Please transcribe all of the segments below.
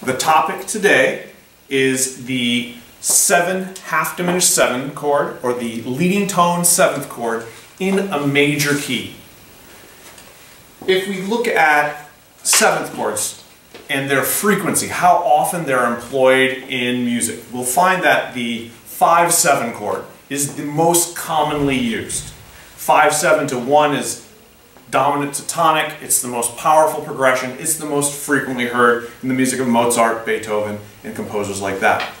The topic today is the 7 half diminished 7 chord, or the leading tone 7th chord in a major key. If we look at 7th chords and their frequency, how often they're employed in music, we'll find that the 5-7 chord is the most commonly used. 5-7 to 1 is dominant to tonic. It's the most powerful progression. It's the most frequently heard in the music of Mozart, Beethoven, and composers like that.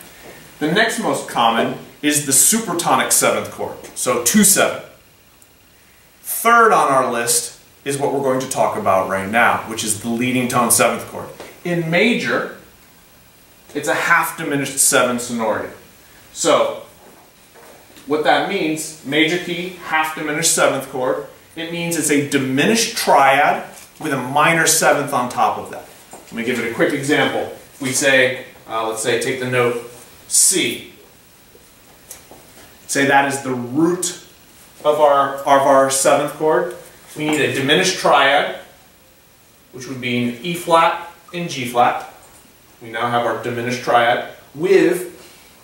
The next most common is the supertonic 7th chord, so 2-7. Third on our list is what we're going to talk about right now, which is the leading tone 7th chord. In major, it's a half diminished 7 sonority. So, what that means, major key, half diminished 7th chord, it means it's a diminished triad with a minor 7th on top of that. Let me give it a quick example. If we say, let's say, take the note C. Say that is the root of our 7th chord. We need a diminished triad, which would be an E flat and G flat. We now have our diminished triad with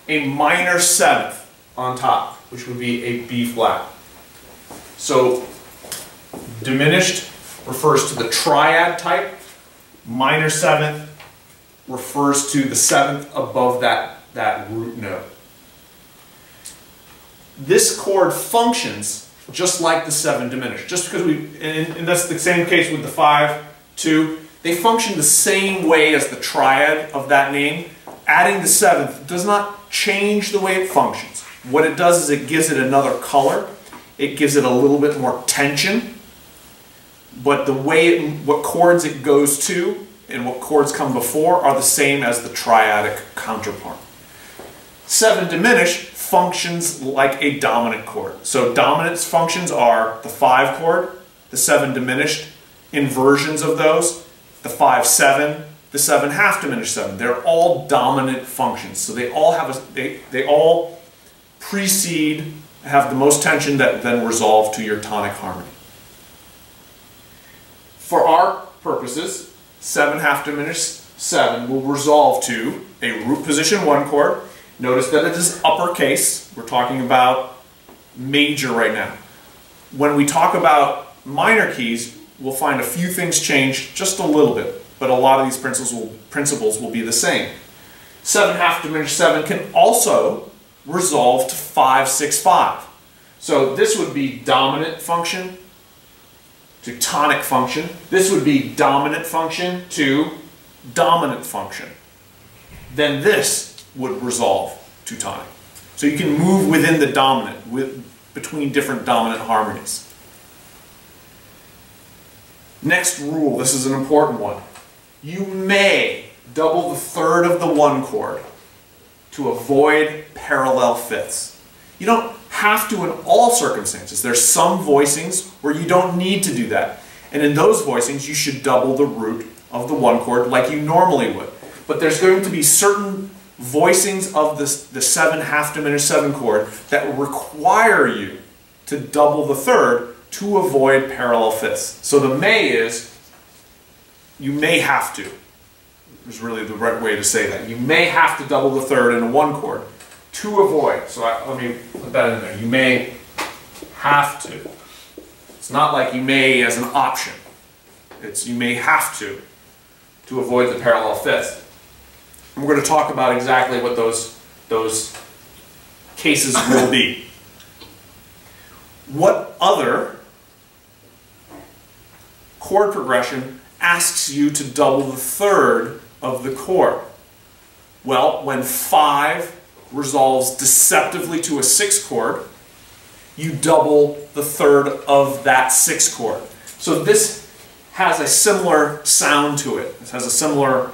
a minor 7th on top, which would be a B flat. So diminished refers to the triad type. Minor 7th refers to the 7th above that root note. This chord functions just like the 7 diminished. Just because and that's the same case with the 5-2. They function the same way as the triad of that name. Adding the 7th does not change the way it functions. What it does is it gives it another color. It gives it a little bit more tension. But the way what chords it goes to and what chords come before are the same as the triadic counterpart. 7 diminished functions like a dominant chord. So dominant functions are the 5 chord, the 7 diminished, inversions of those, the 5-7, the 7 half diminished 7. They're all dominant functions. So they all have they all precede, have the most tension that then resolve to your tonic harmony. For our purposes, 7 half diminished 7 will resolve to a root position 1 chord. Notice that it is uppercase. We're talking about major right now. When we talk about minor keys, we'll find a few things change just a little bit, but a lot of these principles will be the same. 7 half diminished 7 can also resolve to 5-6-5. So this would be dominant function to tonic function. This would be dominant function to dominant function. Then this would resolve to tonic. So you can move within the dominant, between different dominant harmonies. Next rule, this is an important one. You may double the third of the 1 chord to avoid parallel fifths. You don't have to in all circumstances. There's some voicings where you don't need to do that. And in those voicings, you should double the root of the 1 chord like you normally would. But there's going to be certain voicings of the 7 half diminished 7 chord that will require you to double the third to avoid parallel fifths. So the may is, you may have to, is really the right way to say that. You may have to double the third in a 1 chord to avoid. So let me put that in there. You may have to. It's not like you may as an option. It's you may have to avoid the parallel fifth. And we're going to talk about exactly what those cases will be. What other chord progression asks you to double the third of the chord? Well, when 5 resolves deceptively to a 6 chord, you double the third of that 6 chord. So this has a similar sound to it. It has a similar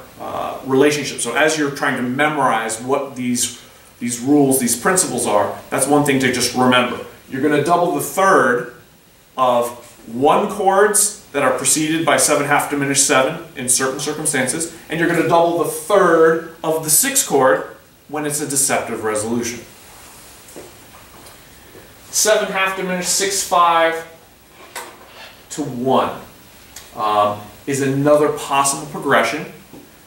relationship. So as you're trying to memorize what these rules, these principles are, that's one thing to just remember. You're going to double the third of 1 chords that are preceded by 7 half diminished 7 in certain circumstances, and you're going to double the third of the 6 chord when it's a deceptive resolution. 7 half diminished 6-5 to 1 is another possible progression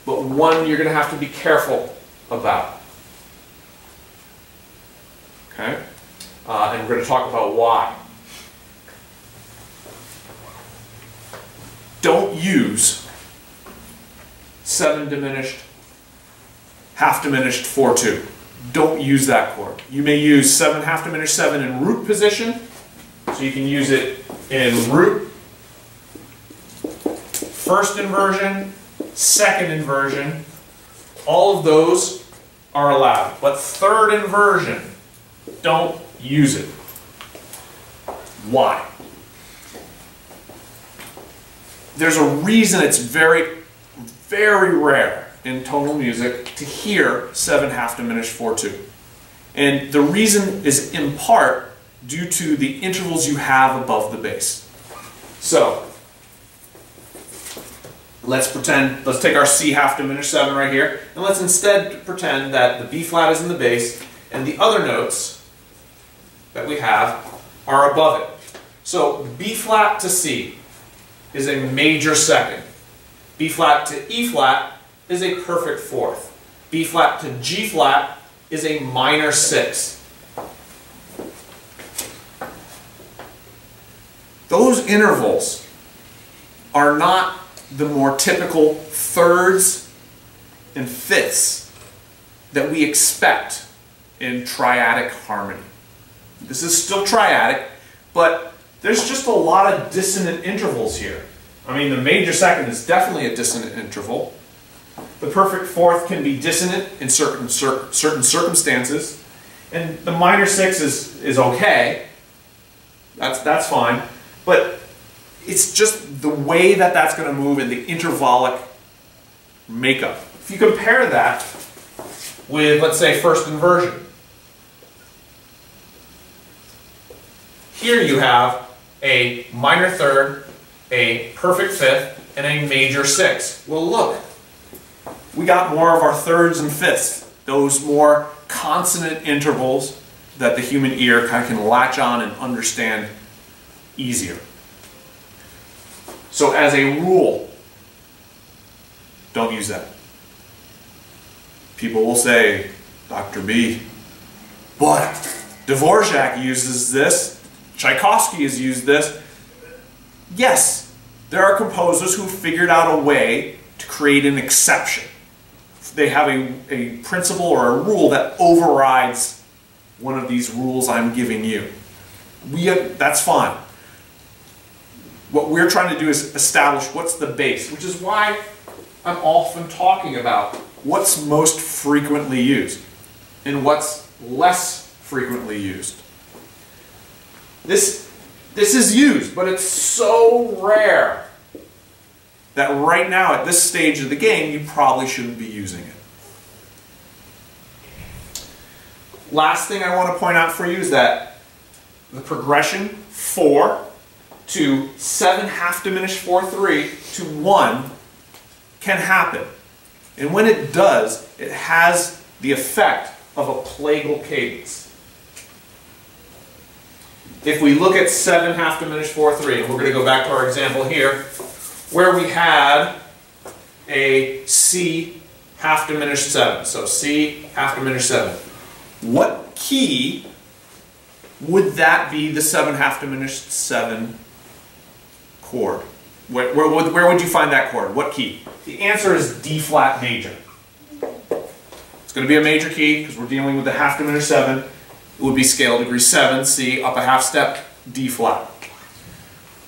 but one you're going to have to be careful about. Okay? And we're going to talk about why. Don't use 7 diminished, half diminished 4/2. Don't use that chord. You may use 7 half diminished 7 in root position, so you can use it in root, first inversion, second inversion. All of those are allowed, but third inversion, don't use it. Why? There's a reason it's very, very rare in tonal music to hear 7 half diminished 4/2. And the reason is in part due to the intervals you have above the bass. So, let's take our C half diminished 7 right here, and let's instead pretend that the B flat is in the bass and the other notes that we have are above it. So B flat to C is a major second. B flat to E flat is a perfect fourth. B flat to G flat is a minor sixth. Those intervals are not the more typical thirds and fifths that we expect in triadic harmony. This is still triadic, but there's just a lot of dissonant intervals here. I mean, the major second is definitely a dissonant interval. The perfect fourth can be dissonant in certain circumstances, and the minor sixth is okay. That's fine, but it's just the way that that's going to move in the intervallic makeup. If you compare that with, let's say, first inversion, here you have a minor third, a perfect fifth, and a major sixth. Well, look, we got more of our thirds and fifths, those more consonant intervals that the human ear kind of can latch on and understand easier. So as a rule, don't use that. People will say, Dr. B, but Dvorak uses this, Tchaikovsky has used this. Yes, there are composers who figured out a way to create an exception. They have a principle or a rule that overrides one of these rules I'm giving you. That's fine. What we're trying to do is establish what's the base, which is why I'm often talking about what's most frequently used and what's less frequently used. This is used, but it's so rare that right now at this stage of the game you probably shouldn't be using it. Last thing I want to point out for you is that the progression 4 to 7 half diminished 4/3 to 1 can happen. And when it does, it has the effect of a plagal cadence. If we look at 7 half diminished 4/3, and we're going to go back to our example here, where we had a C half diminished 7. So C half diminished 7. What key would that be the 7 half diminished 7 chord? Where would you find that chord? What key? The answer is D flat major. It's going to be a major key because we're dealing with the half diminished 7. It would be scale degree 7, C, up a half step, D flat.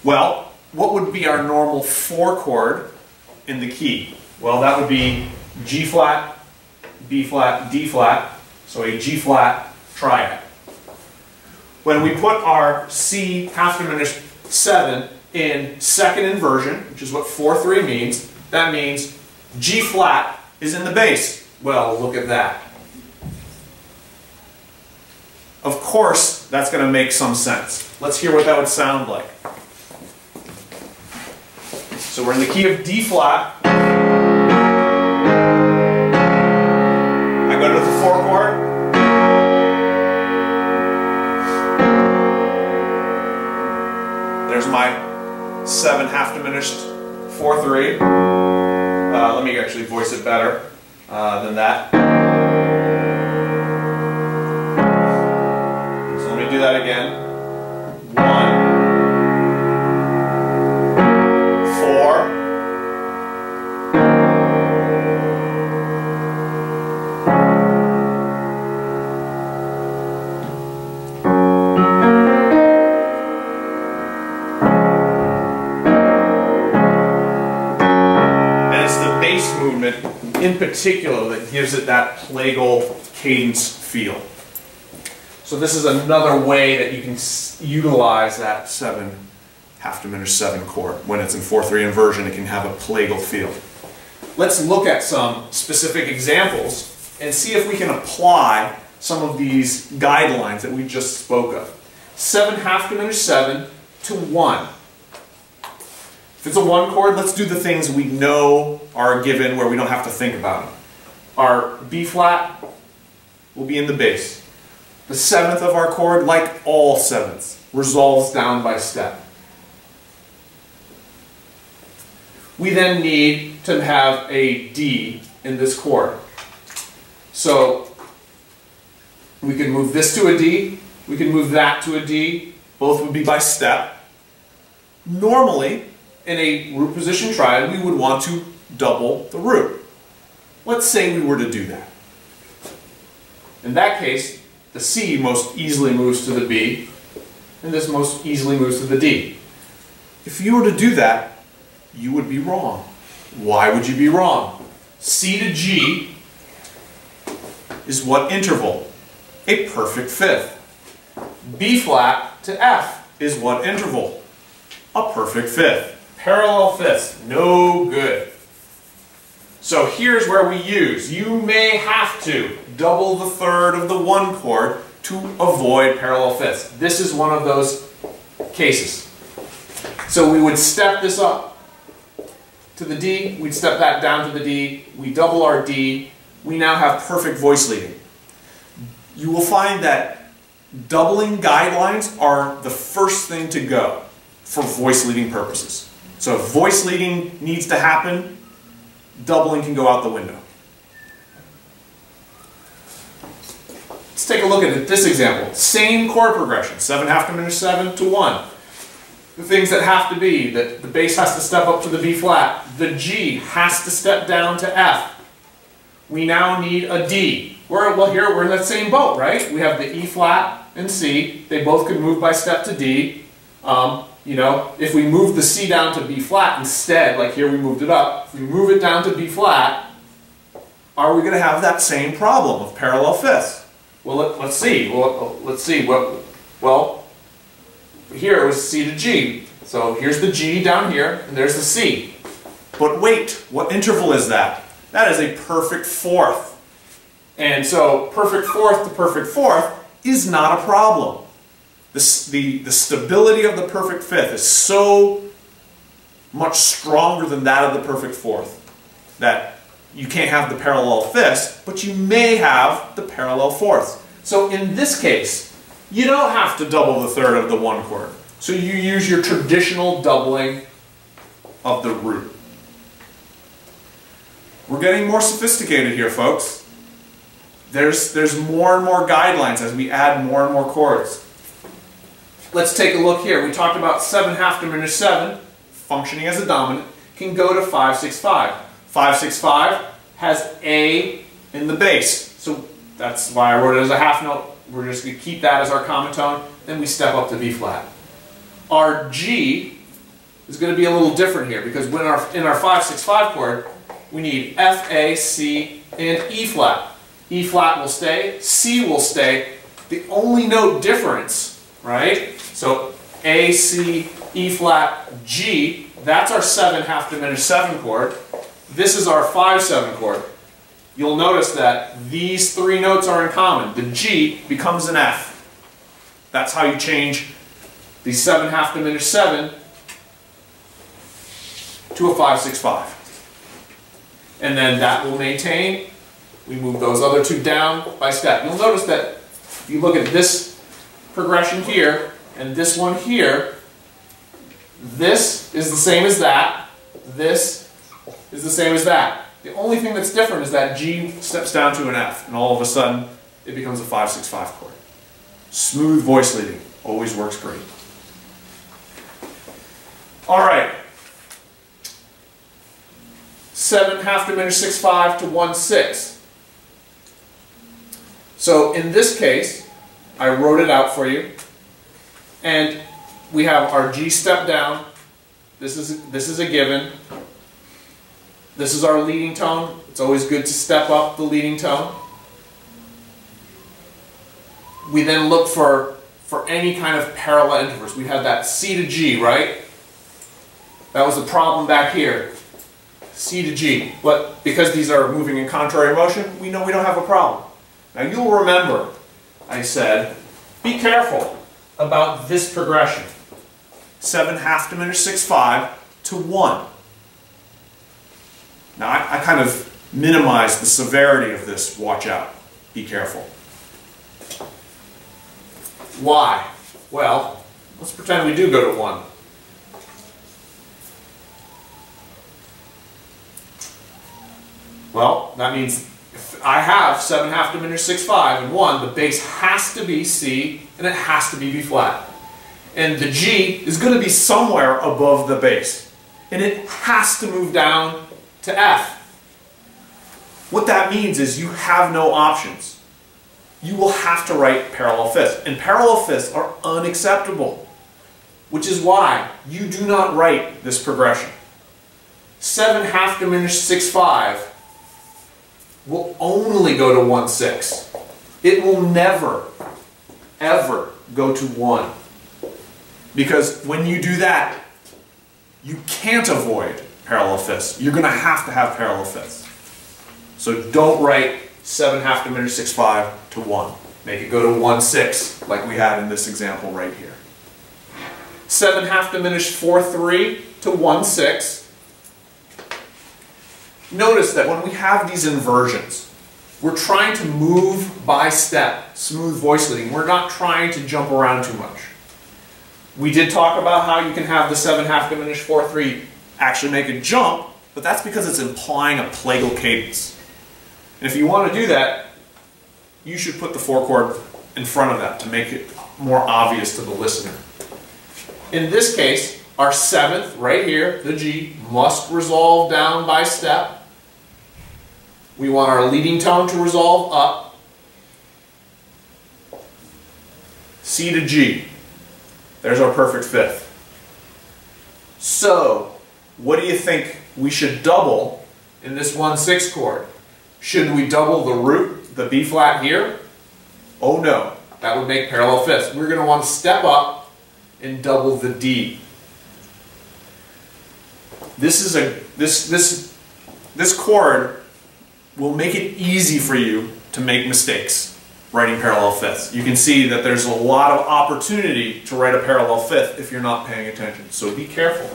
Well, what would be our normal 4 chord in the key? Well, that would be G flat, B flat, D flat, so a G flat triad. When we put our C half diminished 7 in second inversion, which is what 4/3 means, that means G flat is in the bass. Well, look at that. Of course, that's going to make some sense. Let's hear what that would sound like. So we're in the key of D flat. I go to the 4 chord. There's my 7 half diminished 4/3. Let me actually voice it better than that. So let me do that again. 1, 4. Movement in particular that gives it that Plagal cadence feel. So this is another way that you can utilize that 7 half diminished 7 chord. When it's in 4/3 inversion, it can have a Plagal feel. Let's look at some specific examples and see if we can apply some of these guidelines that we just spoke of. 7 half diminished 7 to 1. If it's a 1 chord, let's do the things we know are given where we don't have to think about them. Our B flat will be in the bass. The 7th of our chord, like all 7ths, resolves down by step. We then need to have a D in this chord. So we can move this to a D, we can move that to a D, both would be by step. Normally, in a root position triad, we would want to double the root. Let's say we were to do that. In that case, the C most easily moves to the B, and this most easily moves to the D. If you were to do that, you would be wrong. Why would you be wrong? C to G is what interval? A perfect fifth. B flat to F is what interval? A perfect fifth. Parallel fifths, no good. So here's where we use. You may have to double the third of the 1 chord to avoid parallel fifths. This is one of those cases. So we would step this up to the D, we'd step that down to the D, we double our D, we now have perfect voice leading. You will find that doubling guidelines are the first thing to go for voice leading purposes. So if voice leading needs to happen, doubling can go out the window. Let's take a look at this example. Same chord progression, 7 half diminished 7 to 1. The things that have to be, that the bass has to step up to the B flat, the G has to step down to F. We now need a D. Well, here we're in that same boat, right? We have the E flat and C. They both could move by step to D. You know, if we move the C down to B flat instead, like here we moved it up, if we move it down to B flat, are we going to have that same problem of parallel fifths? Well, let's see. Let's see. Well, here it was C to G. So here's the G down here, and there's the C. But wait, what interval is that? That is a perfect fourth. And so perfect fourth to perfect fourth is not a problem. The stability of the perfect fifth is so much stronger than that of the perfect fourth that you can't have the parallel fifths, but you may have the parallel fourths. So in this case, you don't have to double the third of the 1 chord. So you use your traditional doubling of the root. We're getting more sophisticated here, folks. There's more and more guidelines as we add more and more chords. Let's take a look here. We talked about 7 half diminished 7, functioning as a dominant, can go to 5/6/5. 5/6/5 has A in the bass. So that's why I wrote it as a half note. We're just going to keep that as our common tone. Then we step up to B flat. Our G is going to be a little different here because in our 5/6/5 chord, we need F, A, C, and E flat. E flat will stay, C will stay. The only note difference, right? So A, C, E flat, G, that's our 7 half diminished 7 chord. This is our 5/7 chord. You'll notice that these 3 notes are in common. The G becomes an F. That's how you change the 7 half diminished 7 to a 5/6/5. And then that will maintain. We move those other 2 down by step. You'll notice that if you look at this progression here and this one here, this is the same as that. This is the same as that. The only thing that's different is that G steps down to an F, and all of a sudden it becomes a 5-6-5 chord. Smooth voice leading, always works great. All right. 7 half diminished 6-5 to 1-6. So in this case, I wrote it out for you, and we have our G step down. This is a given. This is our leading tone. It's always good to step up the leading tone. We then look for any kind of parallel intervals. We had that C to G, right? That was the problem back here. C to G. But because these are moving in contrary motion, we know we don't have a problem. Now you'll remember I said, be careful about this progression. 7 half diminished 6-5 to 1. Now I kind of minimize the severity of this. Watch out. Be careful. Why? Well, let's pretend we do go to 1. Well, that means if I have 7 half diminished 6-5 and 1, the bass has to be C and it has to be B flat. And the G is going to be somewhere above the bass. And it has to move down to F. What that means is you have no options. You will have to write parallel fifths. And parallel fifths are unacceptable. Which is why you do not write this progression. 7 half diminished 6-5 will only go to 1-6. It will never, ever go to 1. Because when you do that, you can't avoid parallel fifths. You're going to have parallel fifths. So don't write 7 half diminished 6-5 to 1. Make it go to 1-6 like we had in this example right here. 7 half diminished 4-3 to 1-6. Notice that when we have these inversions, we're trying to move by step, smooth voice leading. We're not trying to jump around too much. We did talk about how you can have the 7 half diminished 4-3 actually make a jump, but that's because it's implying a plagal cadence. And if you want to do that, you should put the 4 chord in front of that to make it more obvious to the listener. In this case, our 7th, right here, the G, must resolve down by step. We want our leading tone to resolve up. C to G. There's our perfect fifth. So, what do you think we should double in this 1-6 chord? Should we double the root, the B flat here? Oh no, that would make parallel fifths. We're going to want to step up and double the D. This chord will make it easy for you to make mistakes writing parallel fifths. You can see that there's a lot of opportunity to write a parallel fifth if you're not paying attention, so be careful.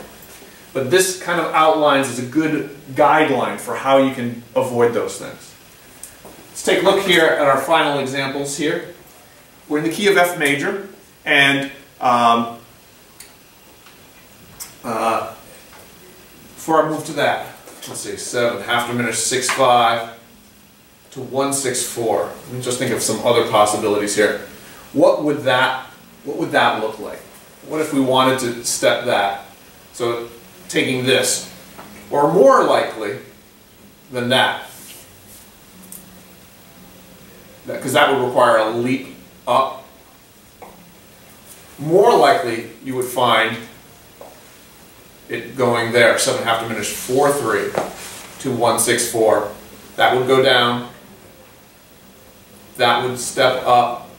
But this kind of outlines is a good guideline for how you can avoid those things. Let's take a look here at our final examples here. We're in the key of F major, and before I move to that, let's see, 7 half diminished 6-5 to 1-6-4. Let me just think of some other possibilities here. What would that look like? What if we wanted to step that? So taking this, or more likely than that, because that would require a leap up. More likely you would find it going there, 7 half diminished 4-3 to 1-6-4. That would go down. That would step up.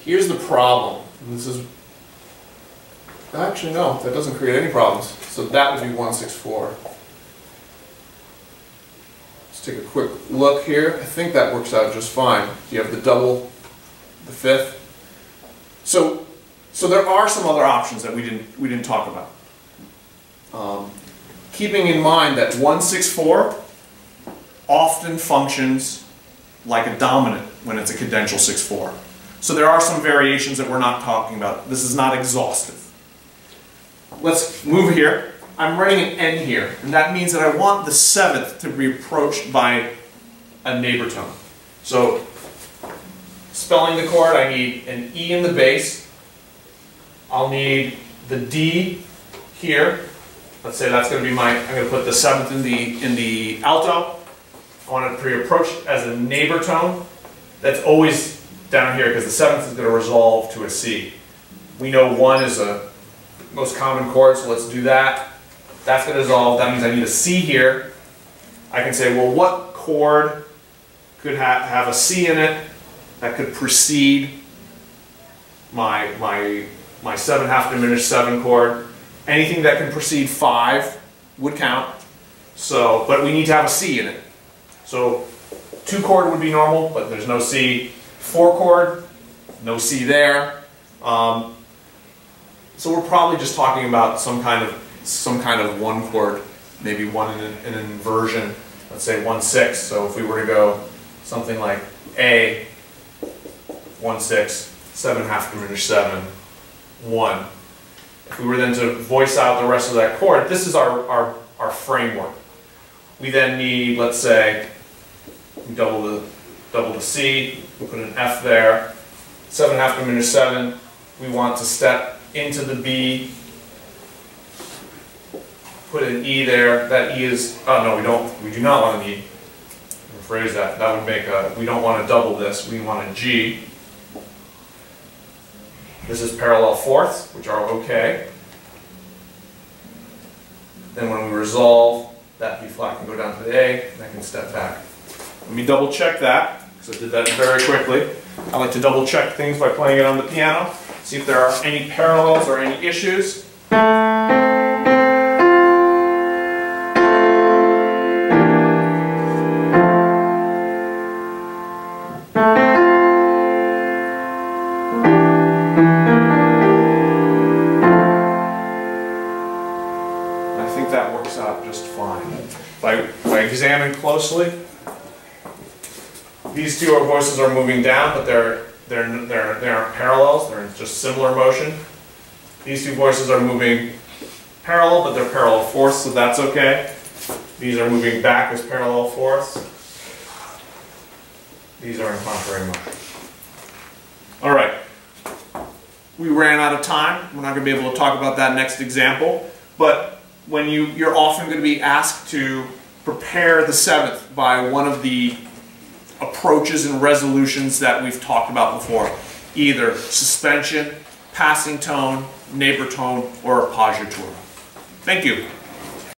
Here's the problem. This is actually no, that doesn't create any problems. So that would be 1-6-4. Let's take a quick look here. I think that works out just fine. You have the double, the fifth. So there are some other options that we didn't talk about. Keeping in mind that 1-6-4 often functions like a dominant when it's a cadential 6-4. So there are some variations that we're not talking about. This is not exhaustive. Let's move here I'm writing an N here, and that means that I want the 7th to be approached by a neighbor tone. So, spelling the chord, I need an E in the bass. I'll need the D here. Let's say that's going to be I'm going to put the 7th in the alto. I want it to be approached as a neighbor tone. That's always down here because the 7th is going to resolve to a C. We know 1 is a most common chord, so let's do that. That's going to resolve. That means I need a C here. I can say, well, what chord could have a C in it that could precede my 7/2 diminished 7 chord? Anything that can precede 5 would count. So, but we need to have a C in it. So 2 chord would be normal, but there's no C. 4 chord, no C there. So we're probably just talking about some kind of 1 chord, maybe 1 in an inversion. Let's say 1/6. So if we were to go something like A, 1/6, 7/2 diminished 7, 1. If we were then to voice out the rest of that chord, this is our framework. We then need, let's say, we double the C, we put an F there, 7/2 diminished 7, we want to step into the B, put an E there. That E is, oh no, we do not want an E. Rephrase that. That would make we don't want to double this, we want a G. This is parallel fourths, which are okay. Then when we resolve, that B flat can go down to the A, and I can step back. Let me double check that, because I did that very quickly. I like to double check things by playing it on the piano, see if there are any parallels or any issues. I think that works out just fine. If I examine closely, these two voices are moving down, but they aren't parallels. They're in just similar motion. These two voices are moving parallel, but they're parallel fourths, so that's okay. These are moving back as parallel fourths. These are in contrary motion. All right. We ran out of time. We're not going to be able to talk about that next example, but when you're often going to be asked to prepare the 7th by one of the approaches and resolutions that we've talked about before. Either suspension, passing tone, neighbor tone, or appoggiatura. Thank you.